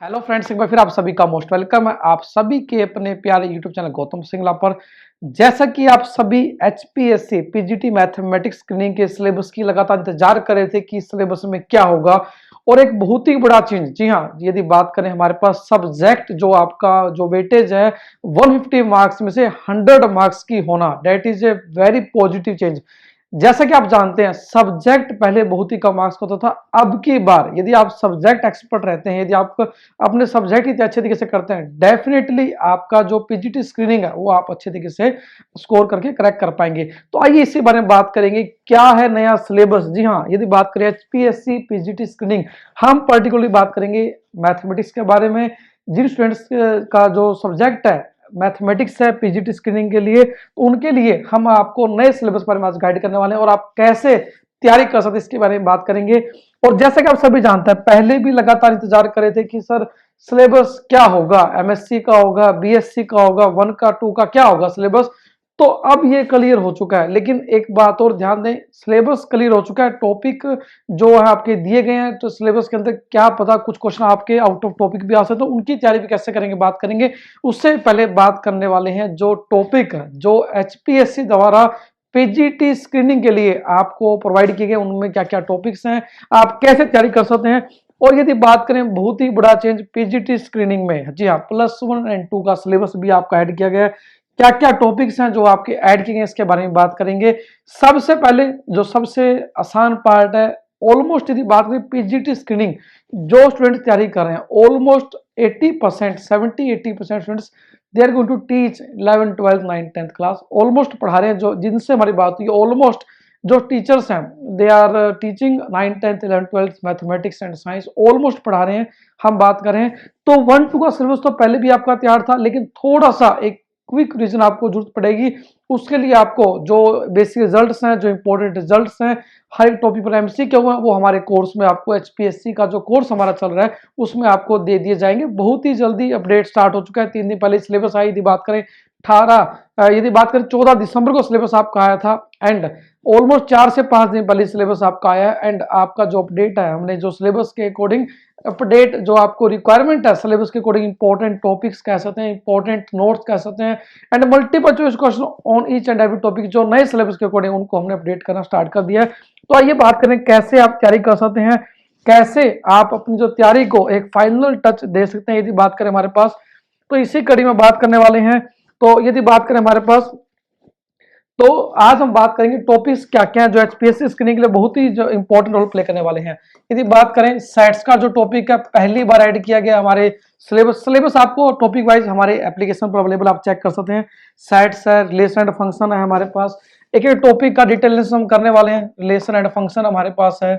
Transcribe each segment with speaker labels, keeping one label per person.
Speaker 1: Hello friends, एक बार फिर आप सभी का मोस्ट वेलकम है आप सभी के अपने प्यारे यूट्यूब चैनल गौतम सिंगला पर। जैसा कि आप सभी एचपीएससी पीजीटी मैथमेटिक्स स्क्रीनिंग के सिलेबस की लगातार इंतजार कर रहे थे कि सिलेबस में क्या होगा, और एक बहुत ही बड़ा चेंज, जी हाँ, यदि बात करें हमारे पास सब्जेक्ट जो आपका जो वेटेज है 150 मार्क्स में से 100 मार्क्स की होना, that is a very positive change. जैसा कि आप जानते हैं सब्जेक्ट पहले बहुत ही कम मार्क्स का होता था। अब की बार यदि आप सब्जेक्ट एक्सपर्ट रहते हैं, यदि आप अपने सब्जेक्ट इतने अच्छे तरीके से करते हैं, डेफिनेटली आपका जो पीजीटी स्क्रीनिंग है वो आप अच्छे तरीके से स्कोर करके क्रैक कर पाएंगे। तो आइए इसी बारे में बात करेंगे, क्या है नया सिलेबस। जी हाँ, यदि बात करें एचपीएससी पीजीटी स्क्रीनिंग, हम पर्टिकुलरली बात करेंगे मैथमेटिक्स के बारे में। जिन स्टूडेंट्स का जो सब्जेक्ट है मैथमेटिक्स है पीजीटी स्क्रीनिंग के लिए, तो उनके लिए हम आपको नए सिलेबस पर आज गाइड करने वाले हैं और आप कैसे तैयारी कर सकते हैं इसके बारे में बात करेंगे। और जैसा कि आप सभी जानते हैं, पहले भी लगातार इंतजार कर रहे थे कि सर सिलेबस क्या होगा, एमएससी का होगा, बीएससी का होगा, 1 का 2 का क्या होगा सिलेबस। तो अब ये क्लियर हो चुका है, लेकिन एक बात और ध्यान दें, सिलेबस क्लियर हो चुका है, टॉपिक जो है आपके दिए गए हैं, तो सिलेबस के अंदर क्या पता कुछ क्वेश्चन आपके आउट ऑफ टॉपिक भी आ सकते, तो उनकी तैयारी भी कैसे करेंगे बात करेंगे। उससे पहले बात करने वाले हैं जो टॉपिक जो एचपीएससी द्वारा पीजीटी स्क्रीनिंग के लिए आपको प्रोवाइड किए गए, उनमें क्या क्या टॉपिक्स हैं, आप कैसे तैयारी कर सकते हैं। और यदि बात करें बहुत ही बड़ा चेंज पीजीटी स्क्रीनिंग में, जी हाँ, +1 और 2 का सिलेबस भी आपका ऐड किया गया है। क्या क्या टॉपिक्स हैं जो आपके ऐड किए गए इसके बारे में बात करेंगे। सबसे पहले जो सबसे आसान पार्ट है, ऑलमोस्ट यदि बात करें पीजीटी स्क्रीनिंग, जो स्टूडेंट तैयारी कर रहे हैं almost 80%, 70-80% students they are going to teach 11, 12, 9, 10th class, almost पढ़ा रहे हैं। जो जिनसे हमारी बात हुई ऑलमोस्ट जो टीचर्स हैं they are teaching 9, 10th, 11, 12 mathematics and science, almost पढ़ा रहे हैं। हम बात करें तो 1, 2 का सिलेबस तो पहले भी आपका तैयार था, लेकिन थोड़ा सा एक क्विक रीजन आपको जरूरत पड़ेगी। उसके लिए आपको जो बेसिक रिजल्ट्स हैं, जो इंपॉर्टेंट रिजल्ट्स हैं, हर एक टॉपिक पर एमसीक्यू है, वो हमारे कोर्स में आपको एचपीएससी का जो कोर्स हमारा चल रहा है उसमें आपको दे दिए जाएंगे। बहुत ही जल्दी अपडेट स्टार्ट हो चुका है, 3 दिन पहले सिलेबस आई। यदि बात करें 18 यदि बात करें 14 दिसंबर को सिलेबस आपका आया था, एंड ऑलमोस्ट 4 से 5 दिन पहले सिलेबस आपका आया है। एंड आपका जो अपडेट है, हमने जो सिलेबस के अकॉर्डिंग अपडेट जो आपको रिक्वायरमेंट है सिलेबस के अकॉर्डिंग, इंपॉर्टेंट टॉपिक्स कह सकते हैं, इंपॉर्टेंट नोट्स कह सकते हैं, and multiple choice question on each and every topic, जो नए सिलेबस के अकॉर्डिंग उनको हमने अपडेट करना स्टार्ट कर दिया है। तो आइए बात करें कैसे आप तैयारी कर सकते हैं, कैसे आप अपनी जो तैयारी को एक फाइनल टच दे सकते हैं। यदि बात करें हमारे पास, तो इसी कड़ी में बात करने वाले हैं। तो यदि बात करें हमारे पास, तो आज हम बात करेंगे टॉपिक्स क्या क्या है जो एचपीएससी स्क्रीनिंग के लिए बहुत ही जो इंपॉर्टेंट रोल प्ले करने वाले हैं। यदि बात करें सेट्स का जो टॉपिक है, पहली बार ऐड किया गया हमारे सिलेबस आपको टॉपिक वाइज हमारे एप्लीकेशन पर अवेलेबल, आप चेक कर सकते हैं। सेट्स है, रिलेशन एंड फंक्शन है हमारे पास, एक एक टॉपिक का डिटेल हम करने वाले हैं। रिलेशन एंड फंक्शन हमारे पास है,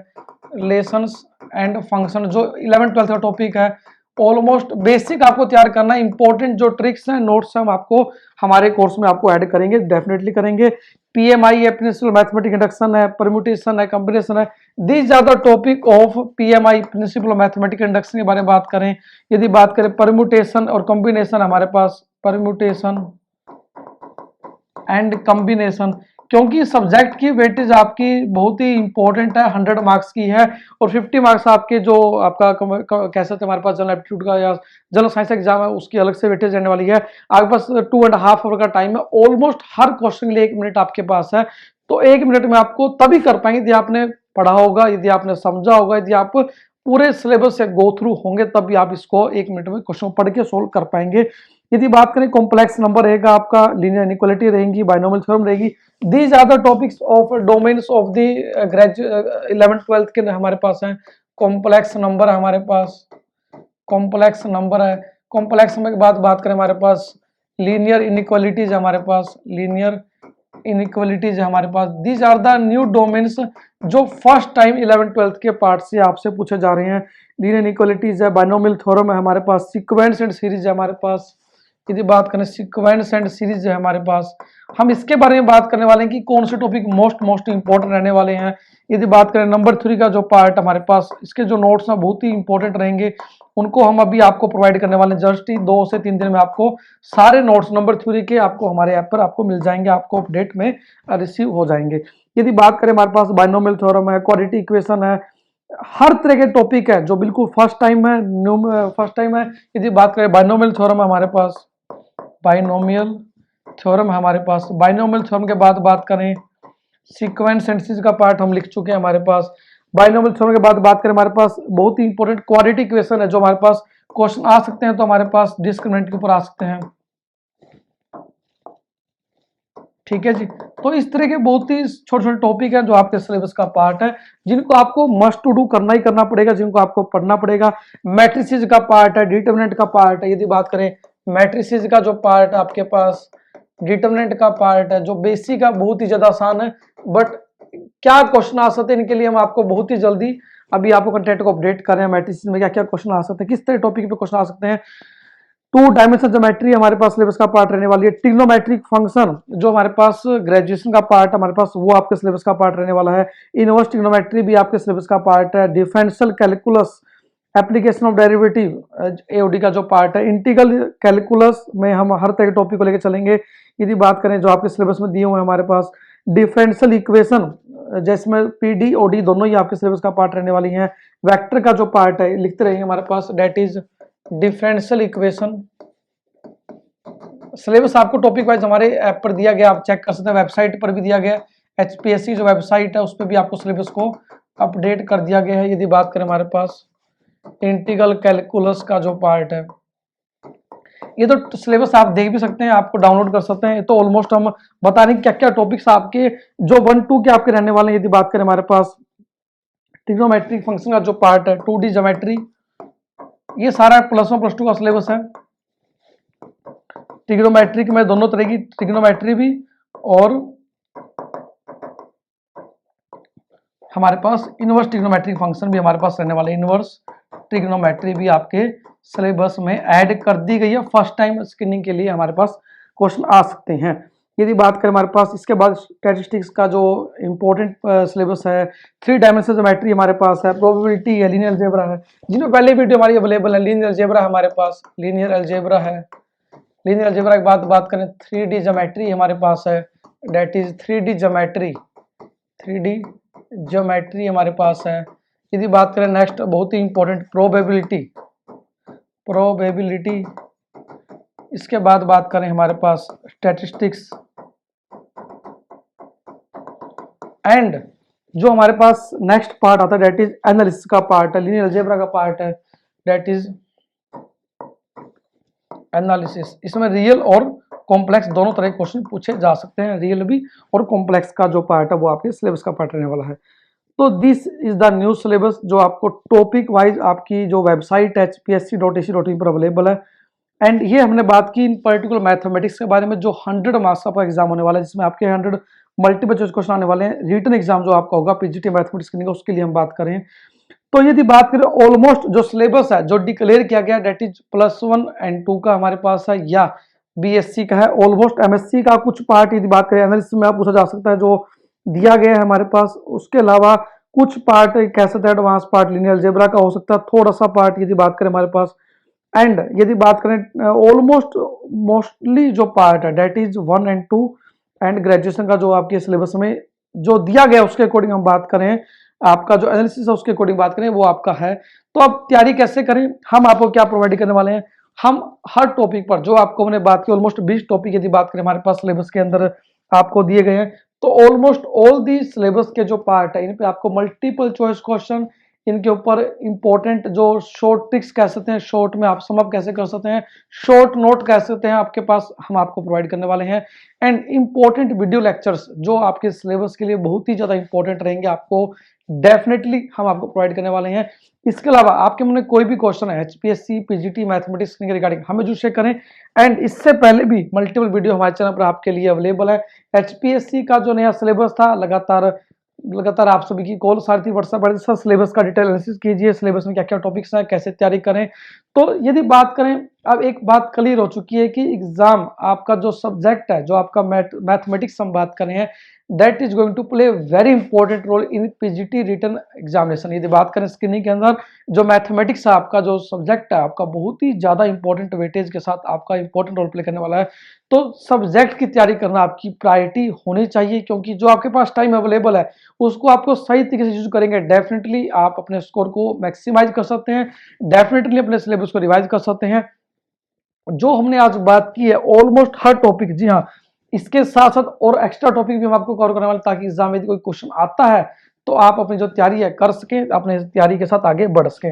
Speaker 1: रिलेशंस एंड फंक्शन जो 11, 12 का टॉपिक है। ऑलमोस्ट बेसिक आपको तैयार करना है, इंपॉर्टेंट जो ट्रिक्स हैं, नोट्स हैं, हम आपको हमारे कोर्स में आपको ऐड करेंगे, डेफिनेटली करेंगे। पीएमआई है, प्रिंसिपल मैथमेटिक इंडक्शन है, परम्यूटेशन है, कॉम्बिनेशन है, these are the topic of PMI principal mathematic induction के बारे में बात करें। यदि बात करें परम्यूटेशन और कॉम्बिनेशन, हमारे पास परम्यूटेशन एंड कॉम्बिनेशन, क्योंकि सब्जेक्ट की वेटेज आपकी बहुत ही इंपॉर्टेंट है, 100 मार्क्स की है, और 50 मार्क्स आपके जो आपका कह सकते हैं हमारे पास जनरल एप्टीट्यूड का या जनरल साइंस एग्जाम है उसकी अलग से वेटेज रहने वाली है। आपके पास 2.5 आवर का टाइम है, ऑलमोस्ट हर क्वेश्चन के लिए 1 मिनट आपके पास है। तो 1 मिनट में आपको तभी कर पाएंगे यदि आपने पढ़ा होगा, यदि आपने समझा होगा, यदि आप पूरे सिलेबस से गो थ्रू होंगे, तब भी आप इसको 1 मिनट में क्वेश्चन पढ़ के सोल्व कर पाएंगे। यदि बात करें कॉम्प्लेक्स नंबर रहेगा आपका, लीनियर इनइक्वालिटी रहेगी, बाइनोमियल थ्योरम रहेगी, these are the topics of domains of the 11, 12 के हमारे पास है। कॉम्प्लेक्स नंबर है हमारे पास, कॉम्प्लेक्स नंबर है। कॉम्प्लेक्स नंबर के बाद बात करें हमारे पास लीनियर इनइक्वालिटीज हमारे पास, लीनियर इनइक्वालिटीज हमारे पास। These are the new domains जो फर्स्ट टाइम 11, 12 के पार्ट से आपसे पूछे जा रहे हैं। लीनियर इनइक्वालिटीज है, बाइनोमियल थ्योरम है हमारे पास, सीक्वेंस एंड सीरीज है हमारे पास। यदि बात करें सीक्वेंस एंड सीरीज है हमारे पास, हम इसके बारे में बात करने वाले हैं कि कौन से टॉपिक मोस्ट इंपॉर्टेंट रहने वाले हैं। यदि बात करें नंबर 3 का जो पार्ट हमारे पास, इसके जो नोट्स हैं बहुत ही इंपॉर्टेंट रहेंगे, उनको हम अभी आपको प्रोवाइड करने वाले हैं। जस्ट ही 2 से 3 दिन में आपको सारे नोट्स नंबर 3 के आपको हमारे ऐप पर आपको मिल जाएंगे, आपको अपडेट में रिसीव हो जाएंगे। यदि बात करें हमारे पास बाइनोमियल थ्योरम है, क्वाड्रेटिक इक्वेशन है, हर तरह के टॉपिक है जो बिल्कुल फर्स्ट टाइम है। यदि बात करें बाइनोमियल थ्योरम है हमारे पास, बाइनोमियल थ्योरम है हमारे पास। बाइनोमियल थ्योरम के बाद बात करें सीक्वेंस एनालिसिस का पार्ट हम लिख चुके हैं हमारे पास। बाइनोमियल थ्योरम के बाद बात करें हमारे पास बहुत ही इंपॉर्टेंट क्वाड्रेटिक इक्वेशन है जो हमारे पास क्वेश्चन आ सकते हैं, तो हमारे पास डिस्क्रिमिनेंट के ऊपर आ सकते हैं। ठीक है जी, तो इस तरह के बहुत ही छोटे छोटे टॉपिक हैं जो आपके सिलेबस का पार्ट है, जिनको आपको मस्ट टू डू करना ही करना पड़ेगा, जिनको आपको पढ़ना पड़ेगा। मैट्रिसेस का पार्ट है, डिटरमिनेंट का पार्ट है। यदि बात करें मैट्रिसेस का जो पार्ट है आपके पास, डिटरमिनेंट का पार्ट है जो बेसिक है, बहुत ही ज्यादा आसान है, बट क्या क्वेश्चन आ सकते हैं इनके लिए हम आपको बहुत ही जल्दी अभी आपको कंटेंट को अपडेट कर रहे हैं। मैट्रिसेस में क्या क्या क्वेश्चन आ सकते हैं, किस तरह टॉपिक पे क्वेश्चन आ सकते हैं। 2 डायमेंशनल ज्योमेट्री हमारे पास सिलेबस का पार्ट रहने वाली है। ट्रिग्नोमेट्रिक फंक्शन जो हमारे पास ग्रेजुएशन का पार्ट हमारे पास, वो आपके सिलेबस का पार्ट रहने वाला है। इनवर्स ट्रिग्नोमेट्री भी आपके सिलेबस का पार्ट है। Differential calculus, application of derivative AOD का जो पार्ट है। इंटीग्रल कैलकुलस में हम हर तरह के टॉपिक को लेकर चलेंगे। यदि बात करें जो आपके सिलेबस में दिए हुए हैं हमारे पास डिफरेंशियल इक्वेशन, जिसमें पीडी ओडी दोनों ही आपके सिलेबस का पार्ट रहने वाली हैं। वेक्टर का जो पार्ट है लिखते रहेंगे हमारे पास, that is differential equation. Syllabus आपको टॉपिक वाइज हमारे ऐप पर दिया गया, आप चेक कर सकते हैं, वेबसाइट पर भी दिया गया। एचपीएससी जो वेबसाइट है उस पर भी आपको सिलेबस को अपडेट कर दिया गया है। यदि बात करें हमारे पास इंटीग्रल कैलकुलस का जो पार्ट है, ये तो सिलेबस आप देख भी सकते हैं, आपको डाउनलोड कर सकते हैं। ये तो ऑलमोस्ट हम बता रहे हैं क्या क्या टॉपिक्स आपके जो 1-2 के आपके रहने वाले हैं। यदि बात करें हमारे पास ट्रिग्नोमेट्रिक फंक्शन का जो पार्ट है, 2D ज्योमेट्री, ये सारा +1 +2 का सिलेबस है। ट्रिग्नोमेट्रिक में दोनों तरह की ट्रिग्नोमेट्री भी और हमारे पास इनवर्स ट्रिग्नोमेट्रिक फंक्शन भी हमारे पास रहने वाले। इनवर्स ट्रिग्नोमेट्री भी आपके सिलेबस में ऐड कर दी गई है। फर्स्ट टाइम स्क्रीनिंग के लिए हमारे पास क्वेश्चन आ सकते हैं। यदि बात करें हमारे पास इसके बाद स्टैटिस्टिक्स का जो इंपॉर्टेंट सिलेबस है, 3 डायमेंशनल ज्योमेट्री हमारे पास है, प्रोबेबिलिटी है, लीनियर अलजेब्रा है, जिनमें पहले वीडियो हमारी अवेलेबल है। लीनियर अलजेब्रा हमारे पास, लीनियर अलजेब्रा है। लीनियर अलजेब्रा के बाद बात करें 3D ज्योमेट्री हमारे पास है, that is 3D geometry, 3D geometry हमारे पास है। यदि बात करें नेक्स्ट बहुत ही इंपॉर्टेंट प्रोबेबिलिटी, प्रोबेबिलिटी। इसके बाद बात करें हमारे पास स्टैटिस्टिक्स, एंड जो हमारे पास नेक्स्ट पार्ट आता है डेट इज एनालिसिस का पार्ट है, लीनियर अलजेब्रा का पार्ट है, डेट इज एनालिसिस। इसमें रियल और कॉम्प्लेक्स दोनों तरह के क्वेश्चन पूछे जा सकते हैं। रियल भी और कॉम्प्लेक्स का जो पार्ट है वो आपके सिलेबस का पार्ट रहने वाला है। तो this is the new syllabus जो आपको टॉपिक वाइज आपकी जो वेबसाइट hpsc.ac.in पर अवेलेबल है। एंड ये हमने बात की इन पर्टिकुलर मैथमेटिक्स के बारे में जो 100 मार्क्स का एग्जाम होने वाला है, जिसमें आपके 100 मल्टीपल चॉइस क्वेश्चन आने वाले हैं। रिटन एग्जाम जो आपका होगा पीजीटी मैथमेटिक्स का, उसके लिए हम बात करें तो यदि बात करें ऑलमोस्ट जो सिलेबस है जो डिक्लेयर किया गया डेट इज +1 and 2 का हमारे पास है, या बीएससी का है। ऑलमोस्ट एमएससी का कुछ पार्ट यदि बात करें एनालिसिस में आप पूछा जा सकता है जो दिया गया है हमारे पास। उसके अलावा कुछ पार्ट कह सकते हैं एडवांस पार्ट लीनियर अलजेब्रा का हो सकता है, थोड़ा सा पार्ट यदि बात करें हमारे पास। एंड यदि बात करें ऑलमोस्ट मोस्टली जो पार्ट है that is 1 and 2 and graduation का जो आपके सिलेबस में जो दिया गया उसके अकॉर्डिंग हम बात करें, आपका जो एनालिसिस है उसके अकॉर्डिंग बात करें वो आपका है। तो अब तैयारी कैसे करें, हम आपको क्या प्रोवाइड करने वाले हैं। हम हर टॉपिक पर जो आपको हमने बात की, ऑलमोस्ट 20 टॉपिक यदि बात करें हमारे पास सिलेबस के अंदर आपको दिए गए हैं, तो ऑलमोस्ट ऑल दी सिलेबस के जो पार्ट है इन पे आपको मल्टीपल चॉइस क्वेश्चन, इनके ऊपर इंपॉर्टेंट जो शॉर्ट ट्रिक्स कह सकते हैं, शॉर्ट में आप सम अप कैसे कर सकते हैं, शॉर्ट नोट कह सकते हैं, आपके पास हम आपको प्रोवाइड करने वाले हैं। एंड इंपॉर्टेंट वीडियो लेक्चर्स जो आपके सिलेबस के लिए बहुत ही ज्यादा इंपॉर्टेंट रहेंगे, आपको डेफिनेटली हम आपको प्रोवाइड करने वाले हैं। इसके अलावा आपके मन में कोई भी क्वेश्चन है एचपीएससी पीजीटी मैथमेटिक्स के रिगार्डिंग, हमें जो शेयर करें। एंड इससे पहले भी मल्टीपल वीडियो हमारे चैनल पर आपके लिए अवेलेबल है। एचपीएससी का जो नया सिलेबस था, लगातार आप सभी की कॉल आ रही थी व्हाट्सएप पर, सर सिलेबस का डिटेल एनालिसिस कीजिए, सिलेबस में क्या क्या टॉपिक्स हैं, कैसे तैयारी करें। तो यदि बात करें अब एक बात क्लियर हो चुकी है कि एग्जाम आपका जो सब्जेक्ट है, जो आपका मैथमेटिक्स हम बात कर रहे हैं, that is going to play very important role in PGT written examination. यदि बात करें स्क्रीनिंग के अंदर, जो मैथमेटिक्स है आपका, जो सब्जेक्ट है आपका, बहुत ही ज्यादा इंपॉर्टेंट वेटेज के साथ आपका इंपॉर्टेंट रोल प्ले करने वाला है। तो सब्जेक्ट की तैयारी करना आपकी प्रायोरिटी होनी चाहिए, क्योंकि जो आपके पास टाइम अवेलेबल है उसको आपको सही तरीके से यूज करेंगे, डेफिनेटली आप अपने स्कोर को मैक्सिमाइज कर सकते हैं, डेफिनेटली अपने सिलेबस को रिवाइज कर सकते हैं। जो हमने आज बात की है ऑलमोस्ट हर टॉपिक, जी हाँ, इसके साथ साथ और एक्स्ट्रा टॉपिक भी हम आपको कवर करने वाले, ताकि एग्जाम में कोई क्वेश्चन आता है तो आप अपनी जो तैयारी है कर सके, अपने तैयारी के साथ आगे बढ़ सके।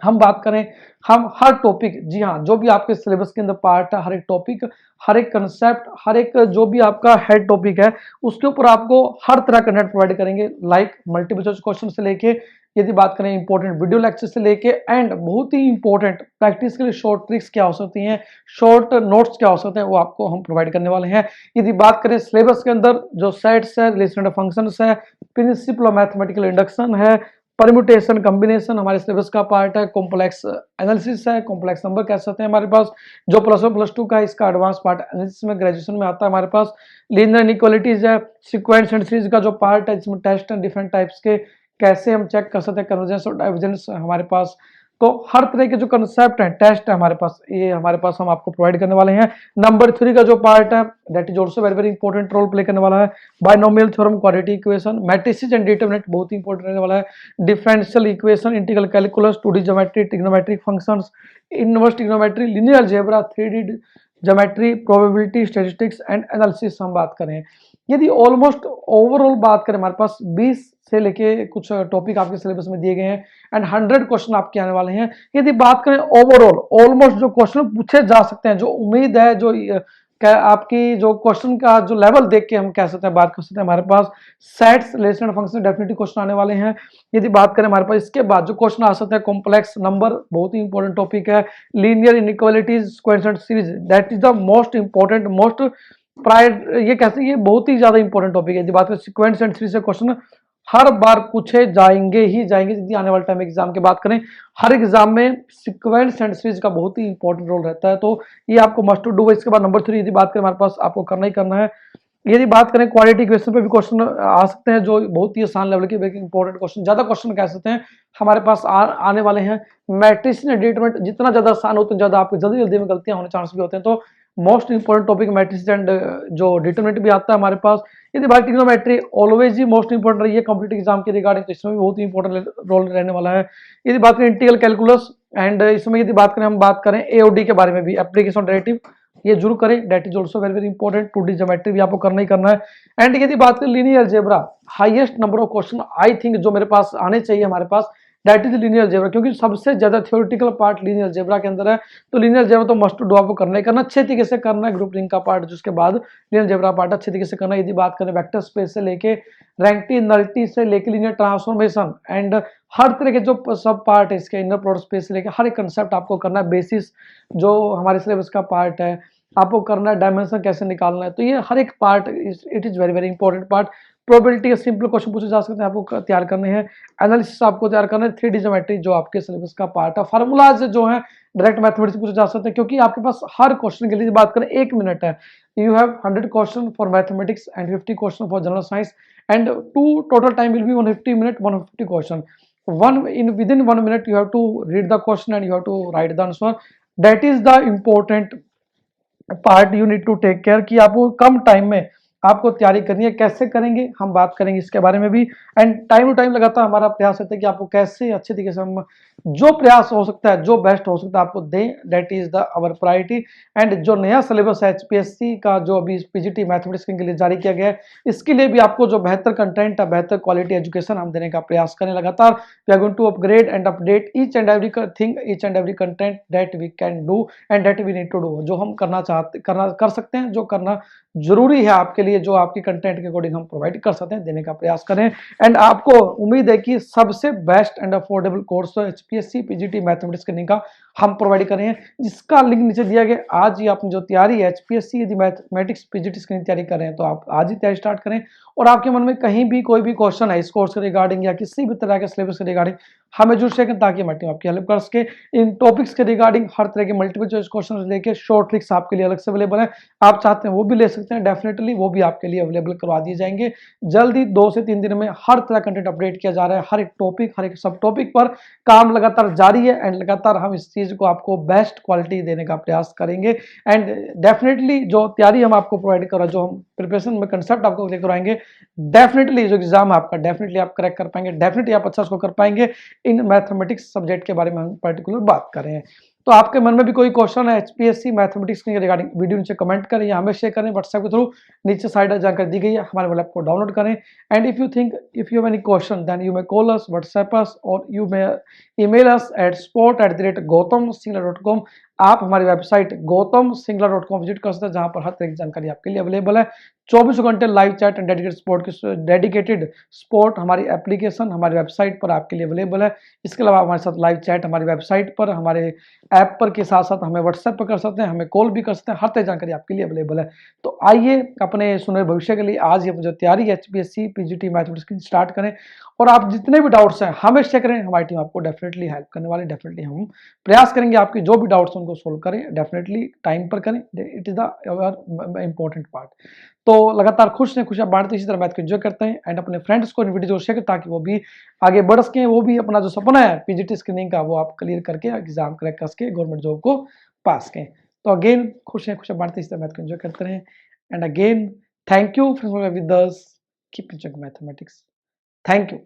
Speaker 1: हम बात करें, हम हर टॉपिक, जी हाँ, जो भी आपके सिलेबस के अंदर पार्ट है, हर एक टॉपिक, हर एक कंसेप्ट, हर एक जो भी आपका हेड टॉपिक है, उसके ऊपर आपको हर तरह का नेट प्रोवाइड करेंगे, लाइक मल्टीपल चॉइस क्वेश्चन से लेके, यदि बात करें इंपॉर्टेंट वीडियो लेक्चर से लेके, एंड बहुत ही इंपॉर्टेंट प्रैक्टिस के लिए शॉर्ट ट्रिक्स क्या हो सकती हैं, शॉर्ट नोट्स क्या हो सकते हैं, वो आपको हम प्रोवाइड करने वाले हैं। यदि बात करें सिलेबस के अंदर, जो सेट्स है, रिलेशनल फंक्शंस है, प्रिंसिपल ऑफ मैथमेटिकल इंडक्शन है, परम्यूटेशन कॉम्बिनेशन हमारे सिलेबस का पार्ट है, कॉम्प्लेक्स एनालिसिस है, कॉम्प्लेक्स नंबर कह सकते हैं हमारे पास, जो +1 +2 का इसका एडवांस पार्ट एनालिसिस में ग्रेजुएशन में आता है हमारे पास, लीनियर इनइक्वालिटीज है, सीक्वेंस एंड सीरीज का जो पार्ट है, जिसमें टेस्ट एंड डिफरेंट टाइप्स के कैसे हम चेक कर सकते हैं, कन्वर्जेंस और डाइवर्जेंस हमारे पास। तो हर तरह के जो कंसेप्ट हैं, टेस्ट है हमारे पास, ये हमारे पास हम आपको प्रोवाइड करने वाले हैं। नंबर 3 का जो पार्ट है, that is also very very important role play करने वाला है। Binomial theorem, quadratic equation, matrices and determinant बहुत ही इंपॉर्टेंट रहने वाला है। Differential equation, integral calculus, 2D geometry, trigonometric functions, inverse trigonometry, linear algebra, 3D geometry, probability, statistics and analysis हम बात करें। यदि ऑलमोस्ट ओवरऑल बात करें, हमारे पास 20 से लेके कुछ टॉपिक आपके सिलेबस में दिए गए हैं एंड 100 क्वेश्चन आपके आने वाले हैं। यदि बात करें ओवरऑल, ऑलमोस्ट जो क्वेश्चन पूछे जा सकते हैं, जो उम्मीद है, जो आपकी जो क्वेश्चन का जो लेवल देख के हम कह सकते हैं, बात कर सकते हैं, हमारे पास sets, relational function definitely question आने वाले हैं। यदि बात करें हमारे पास इसके बाद जो क्वेश्चन आ सकते हैं, कॉम्प्लेक्स नंबर बहुत ही इंपॉर्टेंट टॉपिक है, linear inequalities, square and series, that is the most important, most prior, ये कैसे, ये बहुत ही ज्यादा इंपॉर्टेंट टॉपिक है। यदि बात करें सीक्वेंस एंड सीरीज से क्वेश्चन हर बार पूछे जाएंगे ही जाएंगे। यदि आने वाले टाइम एग्जाम की बात करें, हर एग्जाम में सीक्वेंस एंड सीरीज का बहुत ही इंपॉर्टेंट रोल रहता है, तो ये आपको मस्ट टू डू है। इसके बाद नंबर 3 यदि बात करें, हमारे पास आपको करना ही करना है। यदि बात करें क्वाड्रेटिक इक्वेशन पे भी क्वेश्चन आ सकते हैं, जो बहुत ही आसान लेवल के इंपॉर्टेंट क्वेश्चन, ज्यादा क्वेश्चन कह सकते हैं हमारे पास आने वाले हैं। मैट्रिक्स एंड डिटरमिनेंट जितना ज्यादा आसान होता है, ज्यादा आपको जल्दी जल्दी में गलतियां होने चांस भी होते हैं, तो most important topic matrix and जो डिटरमिनेंट भी आता है हमारे पास। यदि बात ट्रिग्नोमेट्री ऑलवेज ही मोस्ट इंपॉर्टेंट रही है कॉम्पिटिटिव एग्जाम के रिगार्डिंग, तो इसमें भी बहुत ही इंपॉर्टेंट रोल रहने वाला है। यदि बात करें इंटीग्रल कैलकुलस एंड इसमें यदि बात करें, हम बात करें एओडी के बारे में भी, एप्लीकेशन डेरिवेटिव, ये जरूर करें, that is also very very important. 2D geometry भी आपको करना ही करना है। एंड यदि बात करें linear algebra, highest number of question I think जो मेरे पास आने चाहिए हमारे पास, दैट इज लीनियर अलजेब्रा, क्योंकि सबसे ज्यादा थ्योरेटिकल पार्ट लीनियर अलजेब्रा के अंदर है, तो लीनियर अलजेब्रा तो मस्ट डू आपको करना ही करना, अच्छे तरीके से करना है। ग्रुप लिंक का पार्ट जिसके बाद लीनियर अलजेब्रा पार्ट अच्छे तरीके से करना है। यदि बात करें वेक्टर स्पेस से लेके रैंकिंग नलिटी से लेके लीनियर ट्रांसफॉर्मेशन एंड हर तरह के जो सब पार्ट है इसके, इनर प्रोडक्ट स्पेस से लेके हर एक कंसेप्ट आपको करना है। बेसिस जो हमारे सिलेबस का पार्ट है आपको करना है, डायमेंशन कैसे निकालना है, तो ये हर एक part it is very very important part. Probability के सिंपल क्वेश्चन पूछे जा सकते हैं, आपको तैयार करने हैं। एनालिसिस आपको तैयार करना है। 3D ज्योमेट्री जो आपके सिलेबस का पार्ट है। फार्मूलाज जो है डायरेक्ट मैथमेटिक्स पूछे जा सकते हैं, क्योंकि आपके पास हर क्वेश्चन के लिए बात करें 1 मिनट है। You have 100 question for mathematics and 50 question for general science and total time will be 150 minute, 150 question. Within 1 minute you have to read the question and you have to write the answer. That is the important part you need to take care, कि आपको कम time में आपको तैयारी करनी है। कैसे करेंगे हम बात करेंगे इसके बारे में भी, एंड टाइम टू टाइम लगातार हमारा प्रयास रहता है कि आपको कैसे अच्छे तरीके से हम जो प्रयास हो सकता है, जो बेस्ट हो सकता है आपको दें, that is the our priority. And जो नया सिलेबस है एचपीएससी का, जो अभी पीजीटी मैथमेटिक्स के लिए जारी किया गया है, इसके लिए भी आपको जो बेहतर कंटेंट है, बेहतर क्वालिटी एजुकेशन हम देने का प्रयास करें लगातार। We are going to upgrade and update each and every thing, each and every content that we can do and that we need to do, जो हम कर सकते हैं, जो करना जरूरी है आपके लिए, जो आपकी कंटेंट के अकॉर्डिंग हम प्रोवाइड कर सकते हैं, देने का प्रयास करें। एंड आपको उम्मीद है कि सबसे बेस्ट एंड अफोर्डेबल कोर्स तो एचपीएससी पीजीटी मैथमेटिक्स करने का हम प्रोवाइड कर रहे हैं, जिसका लिंक नीचे दिया गया। आज ही आपने जो तैयारी है एचपीएससी यदि मैथमेटिक्स पीजीटी की तैयारी कर रहे हैं, तो आप आज ही तैयारी स्टार्ट करें। और आपके मन में कहीं भी कोई भी क्वेश्चन है इस कोर्स के रिगार्डिंग या किसी भी तरह के सिलेबस के रिगार्डिंग, हमें जरूर शेयर करें ताकि हमारी टीम आपकी हेल्प कर सके। इन टॉपिक्स के रिगार्डिंग हर तरह के मल्टीपल चॉइस क्वेश्चन लेके शॉर्ट ट्रिक्स आपके लिए अलग से अवेलेबल है, आप चाहते हैं वो भी ले सकते हैं, डेफिनेटली वो भी आपके लिए अवेलेबल करवा दिए जाएंगे। जल्दी 2 से 3 दिन में हर तरह कंटेंट अपडेट किया जा रहा है, हर एक टॉपिक, हर एक सब टॉपिक पर काम लगातार जारी है एंड लगातार हम इस चीज को आपको बेस्ट क्वालिटी देने का प्रयास करेंगे। एंड डेफिनेटली जो तैयारी हम आपको प्रोवाइड कर रहे हैं, जो हम प्रिपरेशन में कंसेप्ट आपको लेकर आएंगे, डेफिनेटली जो एग्जाम है आपका डेफिनेटली आप क्रैक कर पाएंगे, डेफिनेटली आप अच्छा उसको कर पाएंगे। इन मैथमेटिक्स सब्जेक्ट के बारे में हम पर्टिकुलर बात कर रहे हैं। तो आपके मन में भी कोई क्वेश्चन है एचपीएससी मैथमेटिक्स के रिगार्डिंग, वीडियो नीचे कमेंट करें या हमें शेयर करें व्हाट्सएप के थ्रू, नीचे साइड जानकारी दी गई है, हमारे मोबाइल ऐप को डाउनलोड करें। And if you have any question then you may call us, WhatsApp us और you may email us at sport@gautamsingla.com। आप हमारी वेबसाइट gautamsingla.com विजिट कर सकते हैं, जहां पर हर तरह की जानकारी आपके लिए अवेलेबल है। 24 घंटे live chat and dedicated sport हमारी एप्लीकेशन हमारी वेबसाइट पर आपके लिए अवेलेबल है। इसके अलावा हमारे साथ लाइव चैट हमारी वेबसाइट पर, हमारे ऐप पर के साथ साथ हमें व्हाट्सएप पर कर सकते हैं, हमें कॉल भी कर सकते हैं, हर तरह की जानकारी आपके लिए अवेलेबल है। तो आइए अपने सुनहरे भविष्य के लिए आज ही अपनी जो तैयारी है एचपीएससी पीजीटी मैथमेटिक्स की स्टार्ट करें। और आप जितने भी डाउट्स हैं हमें शेयर करें, हमारी टीम आपको डेफिनेटली हेल्प करने वाली, डेफिनेटली हम प्रयास करेंगे आपकी जो भी डाउट्स हैं उनको सोल्व करें, डेफिनेटली टाइम पर करें, it is the important part. तो लगातार खुश हैं, खुशियां बांटते इसी तरह मैथ को एंजॉय करते हैं एंड अपने फ्रेंड्स को वीडियो शेयर करें ताकि वो भी आगे बढ़ सकें, वो भी अपना जो सपना है पीजीटी स्क्रीनिंग का वो आप क्लियर करके एग्जाम क्रैक कर सके, गवर्नमेंट जॉब को पास करें। तो अगेन खुश हैं, खुशियां बांटते इसी तरह मैथ को एंजॉय करते रहें and again thank you for with us, keep enjoying mathematics. Thank you.